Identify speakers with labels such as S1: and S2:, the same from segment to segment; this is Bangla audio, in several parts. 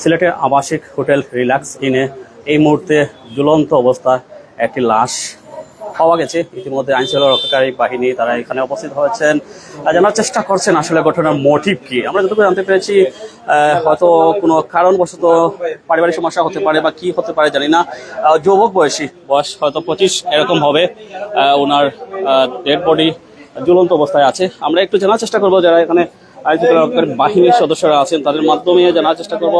S1: সিলেটের আবাসিক হোটেল রিল্যাক্স ইনে এই মুহূর্তে ঝুলন্ত অবস্থায় একটি লাশ পাওয়া গেছে। ইতিমধ্যে আইনশৃঙ্খলা রক্ষাকারী বাহিনী তারা এখানে উপস্থিত হয়েছেন, জানার চেষ্টা করছেন আসলে ঘটনার মোটিভ কি। আমরা যতটুকু জানতে পেরেছি হয়তো কোনো কারণবশত পারিবারিক সমস্যা হতে পারে বা কি হতে পারে জানি না। যুবক বয়স হয়তো 25 এরকম হবে। ওনার ডেড বডি ঝুলন্ত অবস্থায় আছে। আমরা একটু জানার চেষ্টা করবো যারা এখানে আইনশৃঙ্খলা রক্ষাকারী বাহিনীর সদস্যরা আছেন তাদের মাধ্যমে জানার চেষ্টা করব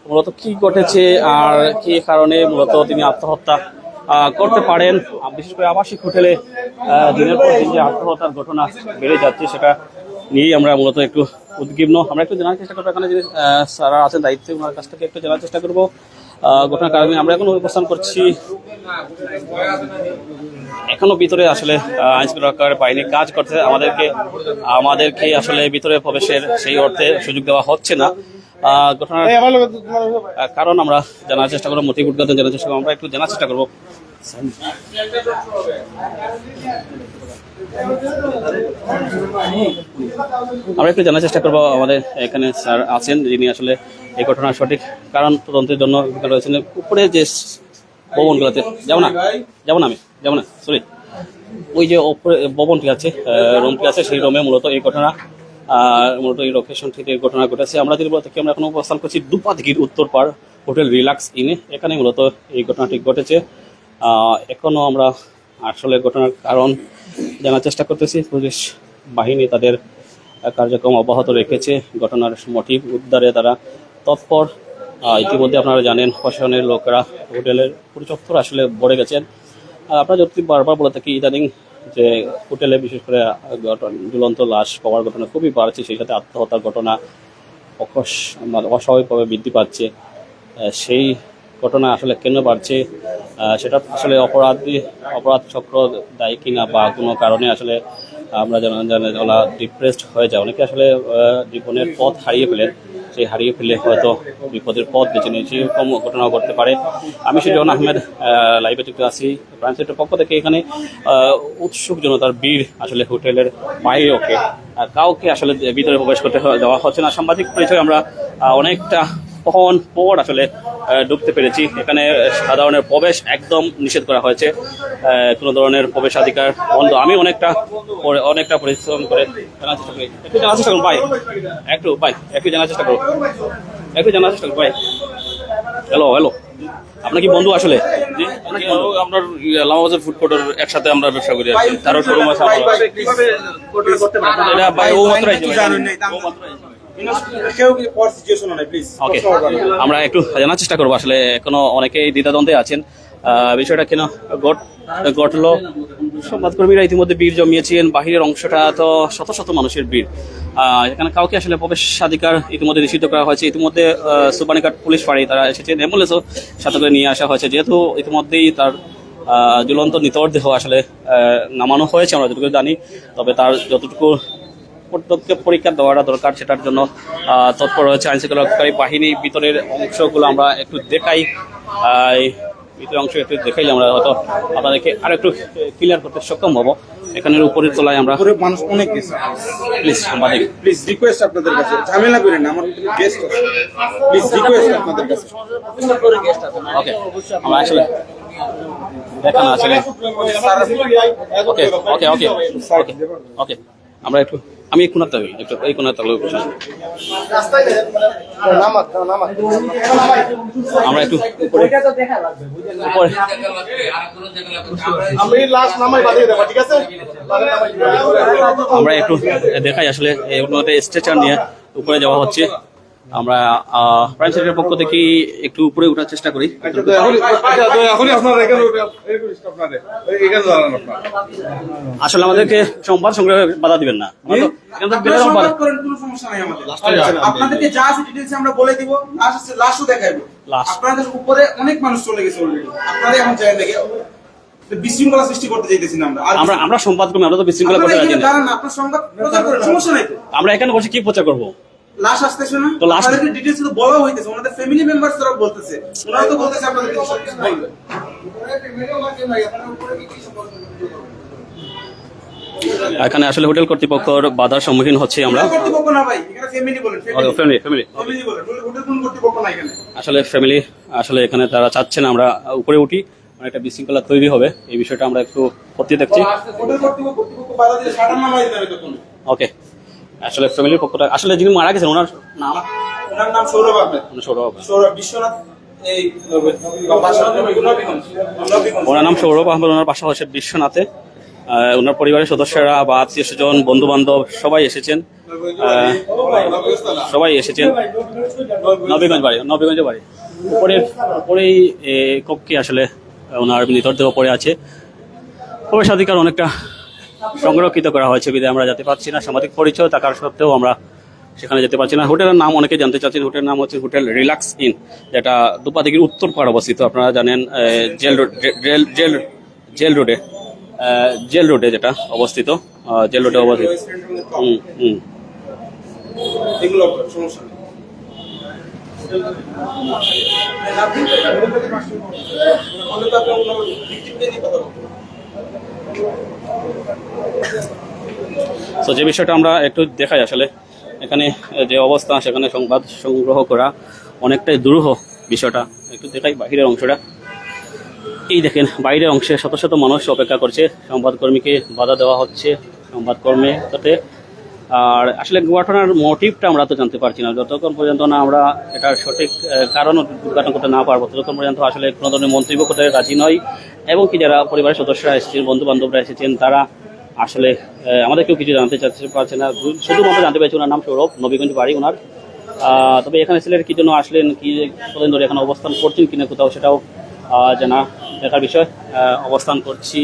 S1: মূলত কি ঘটেছে আর কি কারণে মূলত তিনি আত্মহত্যা করতে পারেন। বিশেষ করে আবাসিক হোটেলে দিনের পর দিন যে আত্মহত্যার ঘটনা বেড়ে যাচ্ছে সেটা নিয়েই আমরা মূলত একটু উদ্বিগ্ন। আমরা একটু জানার চেষ্টা করবো এখানে যিনি স্যারা আছেন দায়িত্বে ওনার কাছ থেকে একটু জানার চেষ্টা করবো ঘটনার কারণে। আমরা এখন অবস্থান করছি এখনো ভিতরে আসলে আইনশৃঙ্খলা রক্ষাকারী বাহিনী কাজ করছে। আমাদেরকে আসলে ভিতরে প্রবেশের সেই অর্থে সুযোগ দেওয়া হচ্ছে না। ঘটনার কারণ আমরা জানার চেষ্টা করবো, মোটিভ উদ্ঘাটন জানার চেষ্টা করবো। আমরা একটু জানার চেষ্টা করবো আমাদের এখানে স্যার আছেন যিনি আসলে এই ঘটনার সঠিক কারণ তদন্তের জন্য রয়েছেন। উপরে যে ভবনগুলোতে যাবো না সরি ওই যে ভবনটি আছে রুমটি আছে সেই রুমে মূলত এই লোকেশন থেকে এই ঘটনা ঘটেছে। আমরা যদি থেকে আমরা এখন অবস্থান করছি দুপাদিঘির উত্তর পাড় হোটেল রিল্যাক্স ইনে, এখানে মূলত এই ঘটনাটি ঘটেছে। এখনো আমরা আসলে ঘটনার কারণ জানার চেষ্টা করতেছি। পুলিশ বাহিনী তাদের কার্যক্রম অব্যাহত রেখেছে। ঘটনার মোটিভ উদ্ধারে তারা তৎপর। ইতিমধ্যে আপনারা জানেন প্রশাসনের লোকেরা হোটেলের পরিচত্বর আসলে ভরে গেছেন। আপনারা যদি বারবার বলে থাকি ইদানিং যে হোটেলে বিশেষ করে ঝুলন্ত লাশ পাওয়ার ঘটনা খুবই বাড়ছে, সেই সাথে আত্মহত্যার ঘটনা অস্বাভাবিকভাবে বৃদ্ধি পাচ্ছে। সেই ঘটনা আসলে কেন বাড়ছে সেটা আসলে অপরাধ চক্র দায়ী কিনা বা কোনো কারণে আসলে আমরা ওরা ডিপ্রেসড হয়ে যায়। অনেকে আসলে জীবনের পথ হারিয়ে ফেলে হয়তো বিপদের পথ বেছে নিয়েছি, এরকম ঘটনাও ঘটতে পারে। আমি সুজন আহমেদ লাইভে যুক্ত আছি প্রাইম সেক্টরের পক্ষ থেকে। এখানে উৎসুক জনতার ভিড় আসলে হোটেলের বাইরেও কাউকে আসলে ভিতরে প্রবেশ করতে দেওয়া হচ্ছে না। সাংবাদিক পরিচয় আমরা অনেকটা পর আসলে ঢুকতে পেরেছি। এখানে সাধারণের প্রবেশ একদম নিষেধ করা হয়েছে, কোনো ধরনের প্রবেশাধিকার বন্ধ। আমি অনেকটা পরিশ্রম করে জানার চেষ্টা করি, একটু জানার চেষ্টা করুন ভাই, একটু জানার চেষ্টা করুন ভাই। হ্যালো আপনার কি বন্ধু আসলে? আপনার লামাবাজার ফুড কোর্টের একসাথে আমরা ব্যবসা করি, তারও শোরুম আছে। আমরা একটু জানার চেষ্টা করবো আসলে এখনো অনেকেই দ্বিধাদ্বন্দ্বে আছেন বিষয়টা কেন ঘটলো। সংবাদকর্মীরা ইতিমধ্যে ভিড় জমিয়েছেন, বাহিরের অংশটা তো শত শত মানুষের ভিড়। এখানে কাউকে আসলে প্রবেশাধিকার ইতিমধ্যে নিষিদ্ধ করা হয়েছে। ইতিমধ্যে সুবানীঘাট পুলিশ ফাঁড়ি তারা এসেছেন, অ্যাম্বুলেন্সও সাথে করে নিয়ে আসা হয়েছে। যেহেতু ইতিমধ্যেই তার ঝুলন্ত নিতদেহ আসলে নামানো হয়েছে আমরা যতটুকু জানি, তবে তার যতটুকু পদক্ষেপ পরীক্ষা দেওয়াটা দরকার সেটার জন্য তৎপর রয়েছে আইনশৃঙ্খলা রক্ষাকারী বাহিনী। ভিতরের অংশগুলো আমরা একটু দেখাই, ভিতরের অংশ একটু দেখাইলে আমরা হয়তো আপনাদেরকে আরো একটু ক্লিয়ার করতে সক্ষম হবো। এখানের উপরের তলায় আমরা
S2: মানুষ অনেক
S1: প্লিজ সাংবাদিক
S2: প্লিজ রিকোয়েস্ট আপনাদের কাছে, ঝামেলা করেন না, আমার গেস্ট প্লিজ রিকোয়েস্ট আপনাদের কাছে।
S1: ওকে আমরা আসলে দেখানো আসলে ওকে আমরা একটু আমি কোনাতে একটু এই কোনাতে আমরা একটু আমরা একটু দেখাই আসলে স্ট্রেচার নিয়ে উপরে যাওয়া হচ্ছে। আমরা প্রাইম সেক্টরের পক্ষ থেকে একটু উপরে ওঠার চেষ্টা করি। আসলে আমাদেরকে সংবাদ সংগ্রহে বাধা দিবেন না,
S2: আপনাদেরকে যা আছে ডিটেইলস আমরা বলে দিব। লাশও দেখাইবো, আপনাদের উপরে অনেক মানুষ চলে গেছে অলরেডি। আপনারা এখন চাই নাকি বিশৃঙ্খলা সৃষ্টি করতে চাইতেছি না
S1: আমরা সংবাদ কর্মী, আমরা তো বিশৃঙ্খলা করতে রাজি না।
S2: আপনার সংবাদ প্রচার করেন, সমস্যা নাই তো।
S1: আমরা এখানে বসে কি প্রচার করবো?
S2: লাশ আসতেছে না তো, লাশটাকে ডিটেইলস তো বলা হইতেছে, ওনাদের ফ্যামিলি মেম্বারস তারা বলতেছে, ওনারা তো বলতেছে আপনাদের কিছু বলবেন।
S1: এখানে আসলে হোটেল কর্তৃপক্ষর বাধার সম্মুখীন হচ্ছে আমরা।
S2: হোটেল কর্তৃপক্ষ না ভাই, এখানে ফ্যামিলি বলেন,
S1: ফ্যামিলি ফ্যামিলি
S2: ফ্যামিলি বলেন, হোটেল কোন কর্তৃপক্ষ না এখানে।
S1: আসলে ফ্যামিলি আসলে এখানে তারা চাচ্ছে না আমরা উপরে উঠি, একটা বিশৃঙ্খলা তৈরি হবে, এই বিষয়টা আমরা একটু খতিয়ে দেখছি।
S2: হোটেল কর্তৃপক্ষ বাধা দিলে শাটার নামাই দিতে হবে তখন।
S1: ওকে, আসলে ফ্যামিলির পক্ষটা আসলে যিনি মারা গেছেন ওনার নাম,
S2: ওনার নাম সৌরভ আহমেদ। সৌরভ বিশ্বনাথ, এই
S1: ওনার নাম সৌরভ আহমেদ, ওনার বাসা হচ্ছে বিশ্বনাথে। ওনার পরিবারের সদস্যরা বা আত্মীয় স্বজন বন্ধু বান্ধব সবাই এসেছেন, নবীগঞ্জ বাড়ি উপরেই কক্ষে আসলে ওনার মৃতদেহ পড়ে আছে। প্রবেশাধিকার অনেকটা সংরক্ষিত করা হয়েছে বিধায় আমরা যেতে পারছি না, সামাজিক পরিচয় থাকার সত্ত্বেও আমরা সেখানে যেতে পারছি না। হোটেলের নাম অনেকে জানতে চাচ্ছেন, হোটেলের নাম হচ্ছে হোটেল রিল্যাক্স ইন, যেটা দুপাদিঘির উত্তর পাড় অবস্থিত। আপনারা জানেন জেল রোডে যেটা অবস্থিত, জেল রোডে অবস্থিত।
S2: এগুলো সমস্যা নেই।
S1: তো যে বিষয়টা আমরা একটু দেখাই, আসলে এখানে যে অবস্থা সেখানে সংবাদ সংগ্রহ করা অনেকটাই দুরূহ বিষয়টা। একটু দেখাই বাহিরের অংশটা। এই দেখেন বাইরের অংশে শত শত মানুষ অপেক্ষা করছে, সংবাদকর্মীকে বাধা দেওয়া হচ্ছে সংবাদকর্মী সাথে। আর আসলে ঘটনার মোটিভটা আমরা তো জানতে পারছি না, যতক্ষণ পর্যন্ত না আমরা এটার সঠিক কারণ উদ্ঘাটন করতে না পারবো ততক্ষণ পর্যন্ত আসলে কোনো ধরনের মন্তব্য করতে রাজি নয়। এবং কি যারা পরিবারের সদস্যরা এসেছেন, বন্ধু বান্ধবরা এসেছেন, তারা আসলে আমাদেরকেও কিছু জানতে পারছে না। শুধুমাত্র জানতে পেরেছি ওনার নাম সৌরভ, নবীগঞ্জ বাড়ি ওনার। তবে এখানে ছেলের কি জন্য আসলেন, কি কতদিন ধরে এখানে অবস্থান করছেন কিনা কোথাও, সেটাও জানা দেখার বিষয়। অবস্থান করছি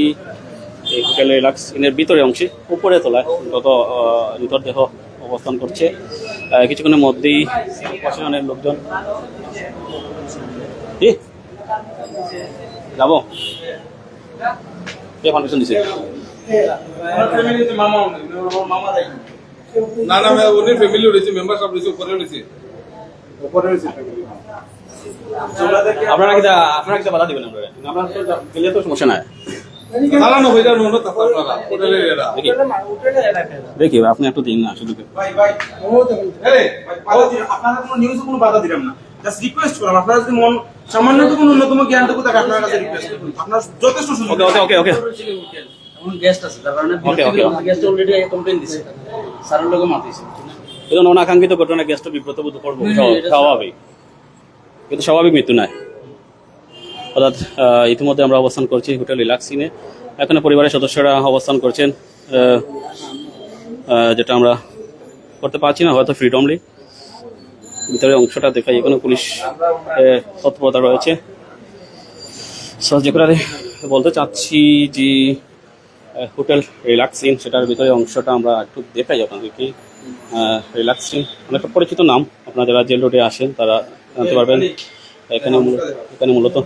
S1: এই হোটেল রিল্যাক্স ইনের ভিতরে অংশে, উপরে তোলায় যত মৃতদেহ অবস্থান করছে। কিছুক্ষণের মধ্যেই প্রশাসনের লোকজন যাবো কে পারমিশন দিছে?
S3: না না উনি ফ্যামিলি রয়েছে, মেম্বার সব রয়েছে, উপরে রয়েছে।
S1: আপনারা কি বাধা দিবেন? আপনারা তো গেলে তো সমস্যা নাই। দেখি আপনি একটু দিন না, শুধু
S2: আপনারা কোনো নিউজে কোনো বাধা দিলাম না, জাস্ট রিকোয়েস্ট করলাম। আপনারা যদি মন সামান্য তো কোনো ন্যূনতম জ্ঞানটুকু থাকে আপনার কাছে রিকোয়েস্ট করুন। আপনার যথেষ্ট সুযোগ।
S1: ওকে
S4: এমন গেস্ট আছে, তার কারণে গেস্ট অলরেডি কমপ্লেইন দিছে, স্যারের লোকে মাতিছে।
S1: এই অনাকাঙ্ক্ষিত ঘটনা গেস্ট বিব্রত বোধ করবো, স্বাভাবিক, কিন্তু স্বাভাবিক মৃত্যু নয়। অর্থাৎ ইতিমধ্যে আমরা অবস্থান করছি হোটেল রিল্যাক্সিনে। এখানে পরিবারের সদস্যরা অবস্থান করছেন, যেটা আমরা করতে পারছি না হয়তো ফ্রিডমলি। ভিতরে অংশটা দেখাই, এখানে পুলিশ তৎপরতা রয়েছে। যেগুলো বলতে চাচ্ছি যে হোটেল রিল্যাক্সিন, সেটার ভিতরে অংশটা আমরা একটু দেখাই আপনাদেরকে। রিল্যাক্সিন অনেকটা পরিচিত নাম, আপনারা যারা জেল রোডে আসেন তারা জানতে পারবেন। এখানে মূলত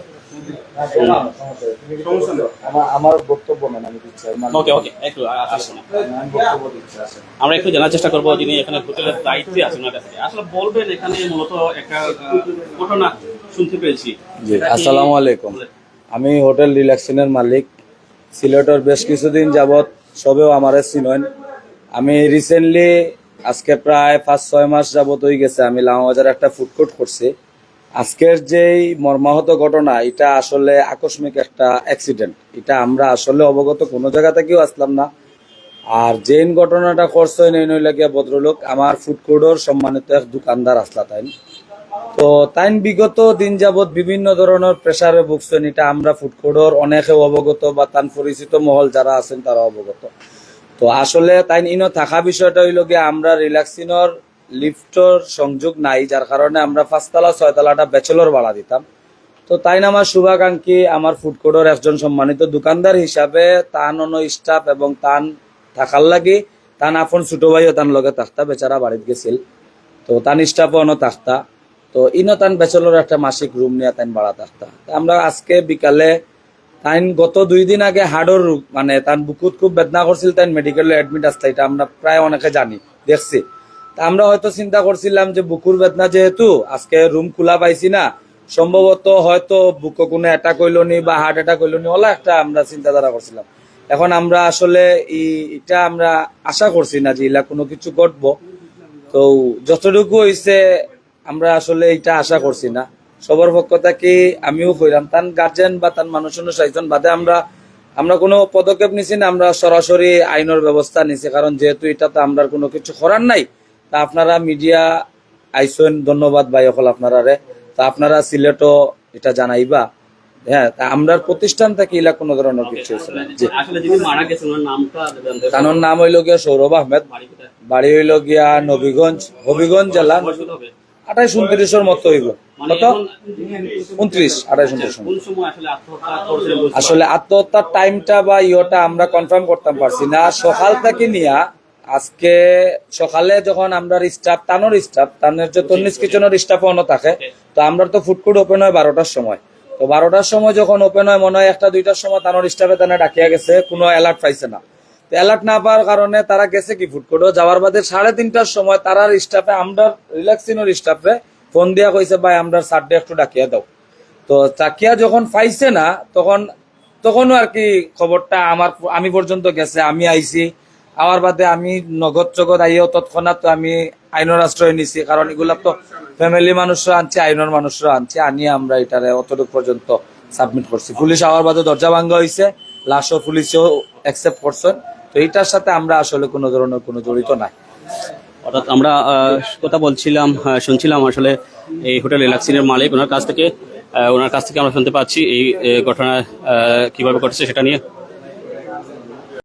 S5: আমার বক্তব্য নেন, আমি দিচ্ছি।
S1: আমরা একটু জানার চেষ্টা করবো যিনি এখানে হোটেলের দায়িত্বে আছেন ওনার কাছে, আসলে বলবেন এখানে মূলত একটা ঘটনা শুনতে পেয়েছি।
S5: জি, আসসালামু আলাইকুম। আমি হোটেল রিল্যাক্সিনের মালিক। সিলেটের বেশ কিছুদিন যাবৎ সবেও আমার চিনেন। আমি রিসেন্টলি আজকে প্রায় 5-6 মাস যাবৎ হয়ে গেছে আমি লামাবাজারে একটা ফুড কোর্ট করছি। আজকের যেই মর্মাহত ঘটনা, এটা আসলে আকস্মিক একটা অ্যাক্সিডেন্ট। এটা আমরা আসলে অবগত কোনো জায়গা থেকেও আসলাম না। আর যেই ঘটনাটা করছে এই নইলাগিয়া ভদ্রলোক আমার ফুড কোর্টের সম্মানিত এক দোকানদার আসলা তাই। তো তাইন বিগত দিন যাবৎ বিভিন্ন ধরনের প্রেসারে ভুগছেন, এটা আমরা ফুড কোর্টের অনেকে অবগত বা তান পরিচিত মহল যারা আছেন তারা অবগত। তো আসলে তাইন ইনো থাকা বিষয়টা হইল গিয়ে আমরা রিল্যাক্সিনর লিফটর সংযোগ নাই, যার কারণে আমরা 5তলা 6তলাটা ব্যাচেলর ভাড়া দিতাম। তো তাই আমার শুভাকাঙ্ক্ষী আমার ফুড কোর্টের একজন সম্মানিত দোকানদার হিসাবে তান অন্য স্টাফ এবং তান থাকার লাগি তান আপন ছোট ভাইও তান লগে থাকতা, বেচারা বাড়িতে গেছিল। তো তান স্টাফও অন্য থাকতা। তো ইনো তান ব্যাচেলর একটা মাসিক রুম নিয়ে তান ভাড়া থাকতা। আমরা আজকে বিকালে তাইন গত 2 দিন আগে হাড়র রোগ, মানে তান বুকুত খুব বেদনা করছিল, তাই মেডিকেলে অ্যাডমিট আসলে, এটা আমরা প্রায় অনেকে জানি দেখছি। তা আমরা হয়তো চিন্তা করছিলাম যে বুকুর বেদনা যেহেতু আজকে রুম খোলা পাইছি না, সম্ভবত হয়তো বুকো কোনো অ্যাটাক হইল নি বা হার্ট অ্যাটাক হইল নি, ওলা একটা আমরা চিন্তাধারা করছিলাম। এখন আমরা আসলে এটা আমরা আশা করছি না যে এলা কোনো কিছু ঘটবো। তো যতটুকু হয়েছে আমরা আসলে এটা আশা করছি না। সবার পক্ষ থেকে আমিও কইলাম, তান গার্জেন বা তান মানুষ চাইছেন বাদে আমরা কোনো পদক্ষেপ নিছি না, আমরা সরাসরি আইনের ব্যবস্থা নিছি। কারণ যেহেতু এটা তো আমরা কোনো কিছু করার নাই, তা আপনারা মিডিয়া আইসেন, ধন্যবাদ ভাই সকল আপনারা। তা আপনারা সিলেটও এটা জানাইবা। হ্যাঁ, তা আমরা প্রতিষ্ঠান থেকে এলা কোনো ধরনের কিছু হয়েছে না।
S1: আসলে যিনি মারা গেছেন ওনার নামটা জানতে চাই।
S5: তার নাম হইল গিয়া সৌরভ আহমেদ,
S1: বাড়ি কোথায়?
S5: বাড়ি হইল গিয়া হবিগঞ্জ জেলা।
S1: বয়স কত হবে?
S5: 28-29 মতো হইব।
S1: মানে
S5: কত? 29-28-29।
S1: কোন সময় আসলে আত্মহত্যা করছিলেন বলতে
S5: আসলে আত্মহত্যার টাইমটা বা ইয়েটা আমরা কনফার্ম করতে পারছি না। সকাল থেকে নিয়া আজকে সকালে যখন আমরা স্টাফ তানের যে তন্নিস কিচেনের স্টাফ অন্য থাকে, তো আমরা তো ফুড কোর্ট ওপেন হয় 12টার সময়। তো 12টার সময় যখন ওপেন হয় মনে হয় 1-2টার সময় তানোর স্টাফে তানে ডাকিয়া গেছে, কোনো অ্যালার্ট পাইছে না। তো অ্যালার্ট না পাওয়ার কারণে তারা গেছে কি ফুড কোর্টও যাওয়ার বাদে 3:30টার সময় তারার স্টাফে আমরা রিল্যাক্সিনোর স্টাফে ফোন দিয়া কইছে ভাই আমরা সারডে একটু ডাকিয়া দাও। তো চাকিয়া যখন পাইছে না তখনও আর কি খবরটা আমি পর্যন্ত গেছে, আমি আইছি। আমার বাদে আমি নগদ আইও তৎক্ষণাৎ তো আমি আইনের আশ্রয় নিছি। কারণ এগুলা তো ফ্যামিলি মানুষরা আনছে, আইনের মানুষরা আনছে, আনিয়ে আমরা এটারে অতটুকু পর্যন্ত সাবমিট করছি। পুলিশ আওয়ার বাদে দরজা ভাঙ্গা হয়েছে, লাশও পুলিশও অ্যাকসেপ্ট করছেন। তো এইটার সাথে আমরা আসলে কোনো ধরনের কোনো জড়িত নাই।
S1: অর্থাৎ আমরা কথা বলছিলাম, শুনছিলাম আসলে এই হোটেল রিল্যাক্সিনের মালিক, ওনার কাছ থেকে আমরা শুনতে পাচ্ছি এই ঘটনা কিভাবে ঘটেছে সেটা নিয়ে।